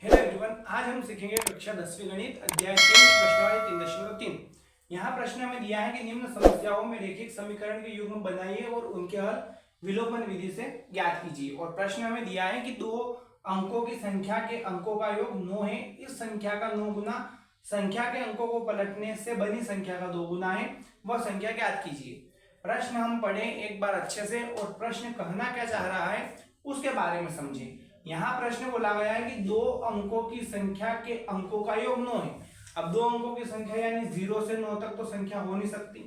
Hello everyone, आज हम सीखेंगे कक्षा 10वीं गणित अध्याय 3 प्रश्नावली 3.3। यहाँ प्रश्न हमें दिया है कि निम्न समस्याओं में रेखिक समीकरण के युग्म बनाइए और उनके हल विलोपन विधि से ज्ञात कीजिए। और प्रश्न हमें दिया है कि दो अंकों की संख्या के अंकों का योग 9 है। इस संख्या का 9 गुना संख्या के अंकों को पलटने से बनी संख्या का 2 गुना है, वह संख्या ज्ञात कीजिए। प्रश्न हम पढ़े एक बार अच्छे से और प्रश्न कहना क्या चाह रहा है उसके बारे में समझें। यहाँ प्रश्न बोला गया है कि दो अंकों की संख्या के अंकों का योग 9 है। अब दो अंकों की संख्या यानी 0 से 9 तक तो संख्या हो नहीं सकती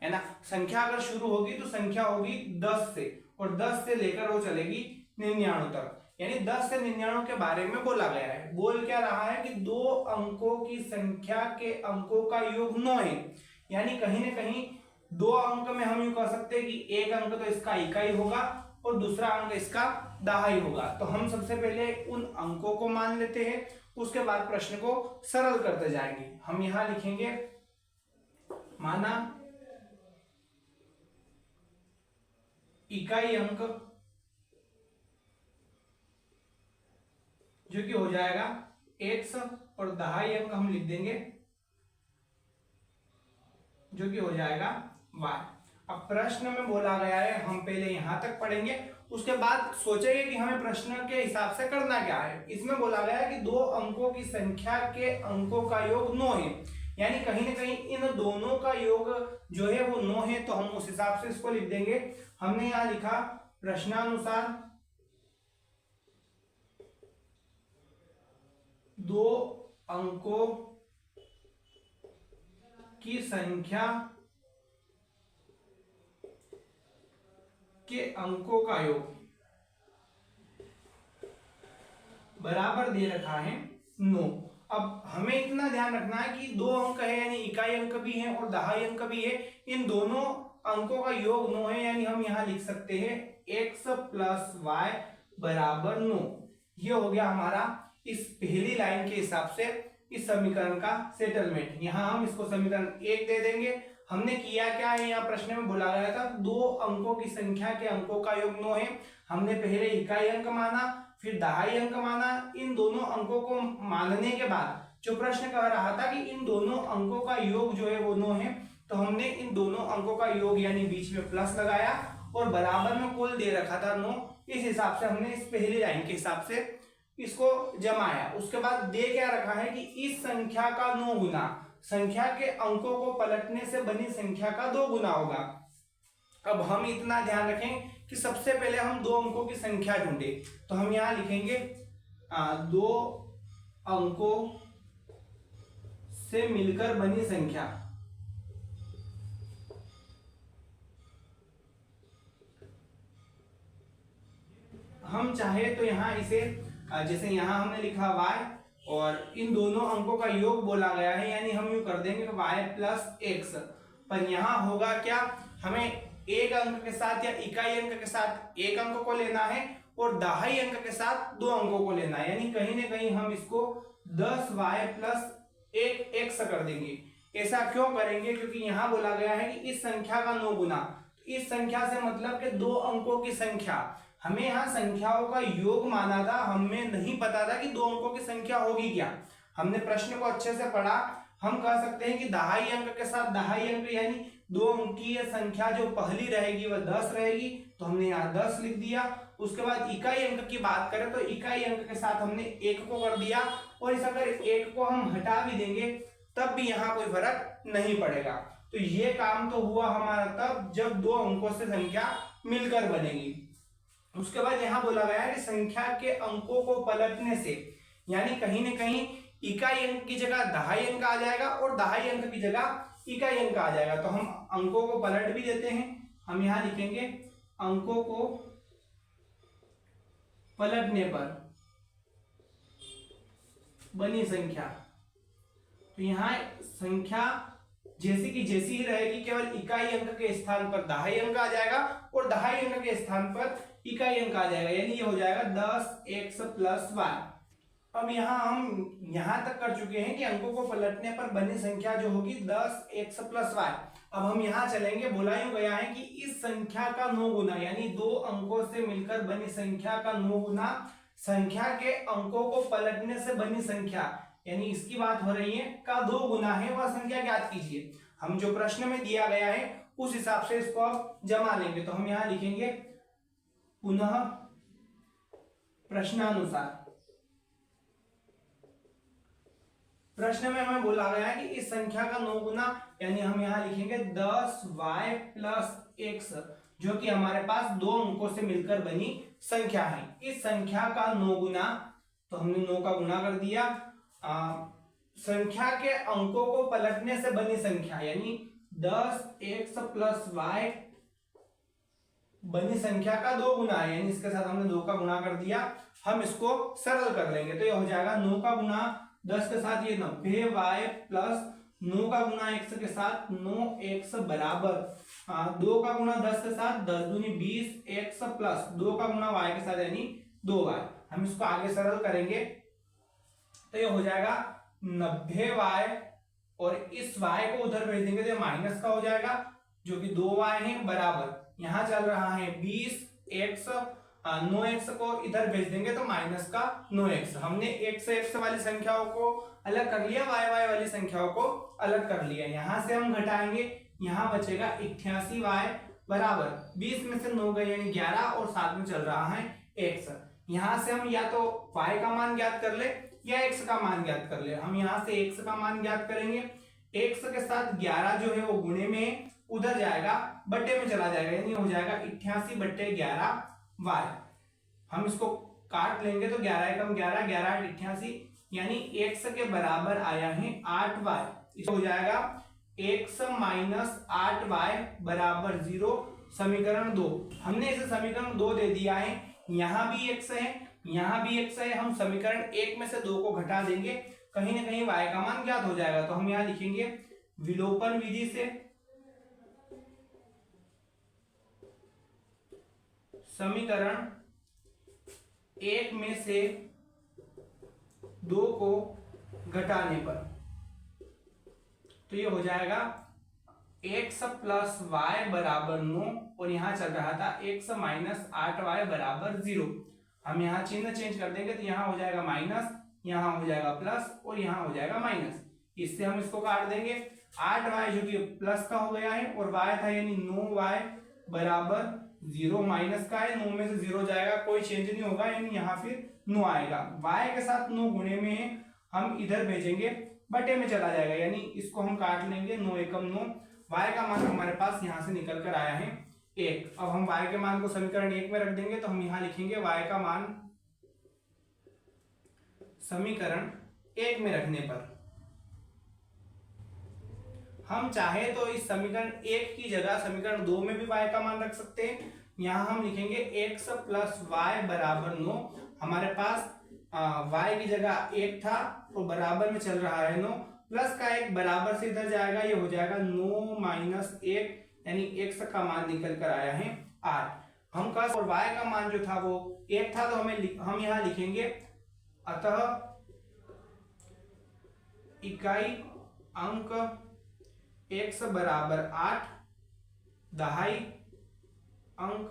है ना। संख्या अगर शुरू होगी तो संख्या होगी 10 से, और 10 से लेकर वो चलेगी 99 तक, यानी 10 से 99 के बारे में बोला गया है। बोल क्या रहा है कि दो अंकों की संख्या के अंकों का योग 9 है, यानी कहीं ना कहीं दो अंक में हम यूं कह सकते हैं कि एक अंक तो इसका इकाई होगा और दूसरा अंक इसका दहाई होगा। तो हम सबसे पहले उन अंकों को मान लेते हैं, उसके बाद प्रश्न को सरल करते जाएंगे। हम यहां लिखेंगे माना इकाई अंक जो कि हो जाएगा x, और दहाई अंक हम लिख देंगे जो कि हो जाएगा y। अब प्रश्न में बोला गया है, हम पहले यहां तक पढ़ेंगे, उसके बाद सोचेंगे कि हमें प्रश्न के हिसाब से करना क्या है। इसमें बोला गया है कि दो अंकों की संख्या के अंकों का योग 9 है, यानी कहीं ना कहीं इन दोनों का योग जो है वो 9 है, तो हम उस हिसाब से इसको लिख देंगे। हमने यहां लिखा प्रश्नानुसार दो अंकों की संख्या के अंकों का योग बराबर दे रखा है 9। अब हमें इतना ध्यान रखना है कि दो अंक है यानी इकाई अंक भी है और दहाई अंक भी है, इन दोनों अंकों का योग 9 है, यानी हम यहां लिख सकते हैं x प्लस वाई बराबर 9। ये हो गया हमारा इस पहली लाइन के हिसाब से इस समीकरण का सेटलमेंट। यहां हम इसको समीकरण 1 दे देंगे। हमने किया क्या है, यहाँ प्रश्न में बोला गया था दो अंकों की संख्या के अंकों का योग 9 है। हमने पहले इकाई अंक माना, फिर दहाई अंक माना। इन दोनों अंकों को मानने के बाद जो प्रश्न कह रहा था कि इन दोनों अंकों का योग जो है वो 9 है, तो हमने इन दोनों अंकों का योग यानी बीच में प्लस लगाया और बराबर में कुल दे रखा था 9। इस हिसाब से हमने इस पहली लाइन के हिसाब से इसको जमाया। उसके बाद दे क्या रखा है कि इस संख्या का 9 गुना संख्या के अंकों को पलटने से बनी संख्या का 2 गुना होगा। अब हम इतना ध्यान रखें कि सबसे पहले हम दो अंकों की संख्या ढूंढे, तो हम यहां लिखेंगे दो अंकों से मिलकर बनी संख्या। हम चाहे तो यहां इसे जैसे यहां हमने लिखा y और इन दोनों अंकों का योग बोला गया है, यानी हम यूं कर देंगे y प्लस एक्स। पर यहां होगा क्या, हमें एक अंक के साथ या इकाई अंक के साथ एक अंक को लेना है और दहाई अंक के साथ दो अंकों को लेना है, यानी कहीं ना कहीं हम इसको 10y प्लस 1x कर देंगे। ऐसा क्यों करेंगे, क्योंकि यहां बोला गया है कि इस संख्या का 9 गुना, तो इस संख्या से मतलब कि दो अंकों की संख्या। हमें यहाँ संख्याओं का योग माना था, हमें नहीं पता था कि दो अंकों की संख्या होगी क्या। हमने प्रश्न को अच्छे से पढ़ा, हम कह सकते हैं कि दहाई अंक के साथ दहाई अंक यानी दो अंकीय संख्या जो पहली रहेगी वह 10 रहेगी, तो हमने यहाँ 10 लिख दिया। उसके बाद इकाई अंक की बात करें तो इकाई अंक के साथ हमने 1 को कर दिया, और इस अगर 1 को हम हटा भी देंगे तब भी यहाँ कोई फर्क नहीं पड़ेगा। तो ये काम तो हुआ हमारा तब जब दो अंकों से संख्या मिलकर बनेगी। उसके बाद यहां बोला गया है कि संख्या के अंकों को पलटने से, यानी कहीं ना कहीं इकाई अंक की जगह दहाई अंक आ जाएगा और दहाई अंक की जगह इकाई अंक आ जाएगा। तो हम अंकों को पलट भी देते हैं। हम यहां लिखेंगे अंकों को पलटने पर बनी संख्या। तो यहां संख्या जैसी की जैसी ही रहेगी, केवल इकाई अंक के स्थान पर दहाई अंक आ जाएगा और दहाई अंक के स्थान पर इकाई अंक आ जाएगा, यानी ये हो जाएगा 10x प्लस वाई। अब यहाँ हम यहां तक कर चुके हैं कि अंकों को पलटने पर बनी संख्या जो होगी 10x प्लस वाई। अब हम यहां चलेंगे, बोला यूं गया है कि इस संख्या का 9 गुना यानी दो अंकों से मिलकर बनी संख्या का 9 गुना संख्या के अंकों को पलटने से बनी संख्या, यानी इसकी बात हो रही है, का 2 गुना है वह संख्या ज्ञात कीजिए। हम जो प्रश्न में दिया गया है उस हिसाब से इसको आप जमा लेंगे। तो हम यहां लिखेंगे पुनः प्रश्नानुसार। प्रश्न में हमें बोला गया है कि इस संख्या का 9 गुना, यानी हम यहां लिखेंगे 10y प्लस x, जो कि हमारे पास 2 अंकों से मिलकर बनी संख्या है। इस संख्या का 9 गुना, तो हमने 9 का गुना कर दिया। संख्या के अंकों को पलटने से बनी संख्या, यानी 10x प्लस y बनी संख्या का 2 गुना है, यानी इसके साथ हमने 2 का गुना कर दिया। हम इसको सरल कर लेंगे तो ये हो जाएगा 9 का गुना 10 के साथ ये 90y प्लस 9 का गुना x के साथ 9x बराबर 2 का गुना 10 के साथ 10 दूनी 20x प्लस 2 का गुना y के साथ यानी 2y। हम इसको आगे सरल करेंगे तो ये हो जाएगा 90y, और इस y को उधर भेज देंगे तो ये माइनस का हो जाएगा, जो कि 2y है, बराबर यहां चल रहा है 20x, 9x को इधर भेज देंगे तो माइनस का 9x। हमने x वाली संख्याओं को अलग कर लिया, y वाली संख्याओं को अलग कर लिया। यहां से हम घटाएंगे, यहां बचेगा 88y बराबर 20 में से 9 गए यानी 11, और साथ में चल रहा है x। यहां से हम या तो y का मान ज्ञात कर ले या x का मान ज्ञात कर ले। हम यहां से x का मान ज्ञात करेंगे, x के साथ 11 जो है वो गुणे में उधर जाएगा, बट्टे में चला जाएगा, यानी हो जाएगा 88/11y। हम इसको काट लेंगे तो 11 एकम 11, 11 88, यानी x के बराबर आया है 8y। इसको हो जाएगा x माइनस 8y बराबर 0। समीकरण 2, हमने इसे समीकरण 2 दे दिया है। यहां भी x है, यहां भी x है। हम समीकरण 1 में से 2 को घटा देंगे, कहीं ना कहीं y का मान ज्ञात हो जाएगा। तो हम यहां लिखेंगे विलोपन विधि से समीकरण 1 में से 2 को घटाने पर, तो ये हो जाएगा x प्लस वाई बराबर 9, और यहां चल रहा था x माइनस 8y बराबर 0। हम यहां चिन्ह चेंज कर देंगे तो यहां हो जाएगा माइनस, यहां हो जाएगा प्लस, और यहां हो जाएगा माइनस। इससे हम इसको काट देंगे, 8y जो कि प्लस का हो गया है, और y था यानी 9y बराबर 0, माइनस का है, 9 में से 0 जाएगा, कोई चेंज नहीं होगा, यानी यहाँ फिर 9 आएगा। y के साथ 9 गुणे में है, हम इधर भेजेंगे, बटे में चला जाएगा, यानी इसको हम काट लेंगे, 9 एकम 9। y का मान हमारे पास यहाँ से निकल कर आया है 1। अब हम y के मान को समीकरण 1 में रख देंगे, तो हम यहाँ लिखेंगे y का मान समीकरण 1 में रखने पर हम चाहे तो इस समीकरण 1 की जगह समीकरण 2 में भी y का मान रख सकते हैं। यहां हम लिखेंगे x प्लस वाई बराबर 9। हमारे पास y की जगह 1 था तो बराबर में चल रहा है 9, प्लस का 1 बराबर से इधर जाएगा, ये हो जाएगा 9 माइनस 1, यानी x का मान निकल कर आया है 8। हम का और y का मान जो था वो 1 था, तो हम यहां लिखेंगे अतः इकाई अंक x बराबर 8, दहाई अंक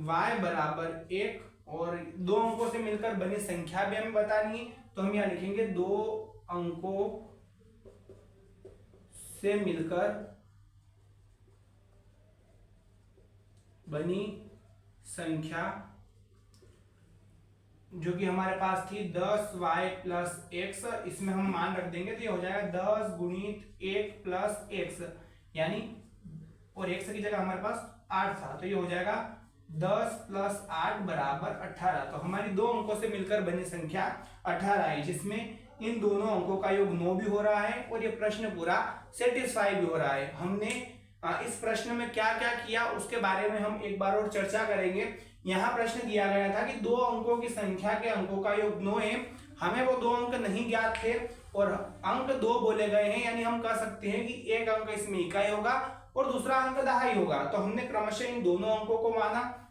y बराबर 1, और 2 अंकों से मिलकर बनी संख्या भी हमें बतानी है, तो हम यहां लिखेंगे 2 अंकों से मिलकर बनी संख्या, जो कि हमारे पास थी 10y प्लस x। इसमें हम मान रख देंगे तो ये हो जाएगा 10 गुणित 1 प्लस x, यानी और x की जगह हमारे पास 8 था, तो ये हो जाएगा 10 प्लस 8 बराबर 18। तो हमारी 2 अंकों से मिलकर बनी संख्या 18 है, जिसमें इन दोनों अंकों का योग 9 भी हो रहा है, और ये प्रश्न पूरा सेटिस्फाई भी हो रहा है। हमने इस प्रश्न में क्या क्या किया उसके बारे में हम एक बार और चर्चा करेंगे। यहाँ प्रश्न दिया गया था कि 2 अंकों की संख्या के अंकों का योग 9 है, हमें वो 2 अंक नहीं ज्ञात थे और अंक 2 बोले गए हैं, यानी हम कह सकते हैं कि एक अंक इसमें इकाई होगा और दूसरा अंक दहाई होगा। तो हमने क्रमशः इन दोनों अंकों को माना,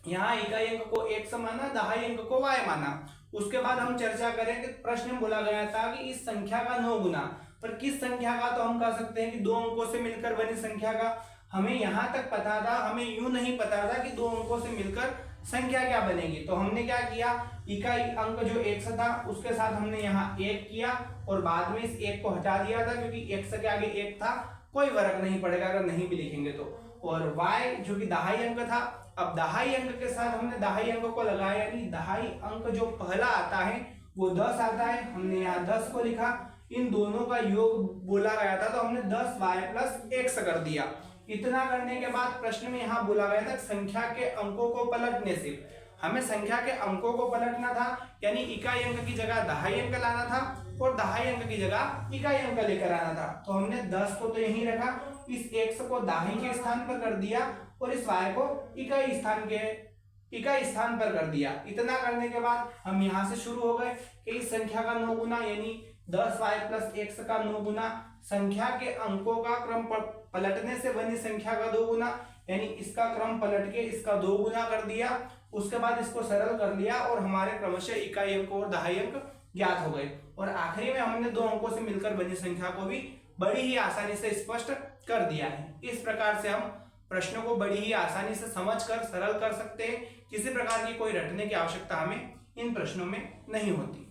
यहाँ इकाई अंक को x माना, दहाई अंक को y माना। उसके बाद हम चर्चा करें कि प्रश्न में बोला गया था कि इस संख्या का 9 गुना, पर किस संख्या का, तो हम कह सकते हैं कि 2 अंकों से मिलकर बनी संख्या का। हमें यहाँ तक पता था, हमें यूं नहीं पता था कि 2 अंकों से मिलकर संख्या क्या बनेगी। तो हमने क्या किया, इकाई अंक जो x था उसके साथ हमने यहाँ 1 किया और बाद में इस 1 को हटा दिया था, क्योंकि x के आगे 1 था, कोई फर्क नहीं पड़ेगा अगर नहीं भी लिखेंगे तो। और y जो कि दहाई अंक था, अब दहाई अंक के साथ हमने दहाई अंक को लगाया, यानी दहाई अंक जो पहला आता है वो 10 आता है, हमने यहाँ 10 को लिखा। इन दोनों का योग बोला गया था तो हमने 10y प्लस x कर दिया। इतना करने के बाद प्रश्न में यहाँ बोला गया था संख्या के अंकों को पलटने से, हमें संख्या के अंकों को पलटना था, यानी इकाई अंक की जगह दहाई अंक लाना था और दहाई अंक की जगह इकाई अंक लेकर आना था। तो हमने 10 को तो यहीं रखा, इस x को दहाई के स्थान पर कर दिया और इस y को इकाई स्थान पर कर दिया। इतना करने के बाद हम यहाँ से शुरू हो गए कि इस संख्या का 9 गुना, यानी 10y प्लस x का 9 गुना, संख्या के अंकों का क्रम पलटने से बनी संख्या का 2 गुना, यानी इसका क्रम पलट के इसका 2 गुना कर दिया। उसके बाद इसको सरल कर लिया और हमारे क्रमशः इकाई अंक और दहाई अंक ज्ञात हो गए। और आखिरी में हमने 2 अंकों से मिलकर बनी संख्या को भी बड़ी ही आसानी से स्पष्ट कर दिया है। इस प्रकार से हम प्रश्नों को बड़ी ही आसानी से समझकर सरल कर सकते हैं। किसी प्रकार की कोई रटने की आवश्यकता हमें इन प्रश्नों में नहीं होती।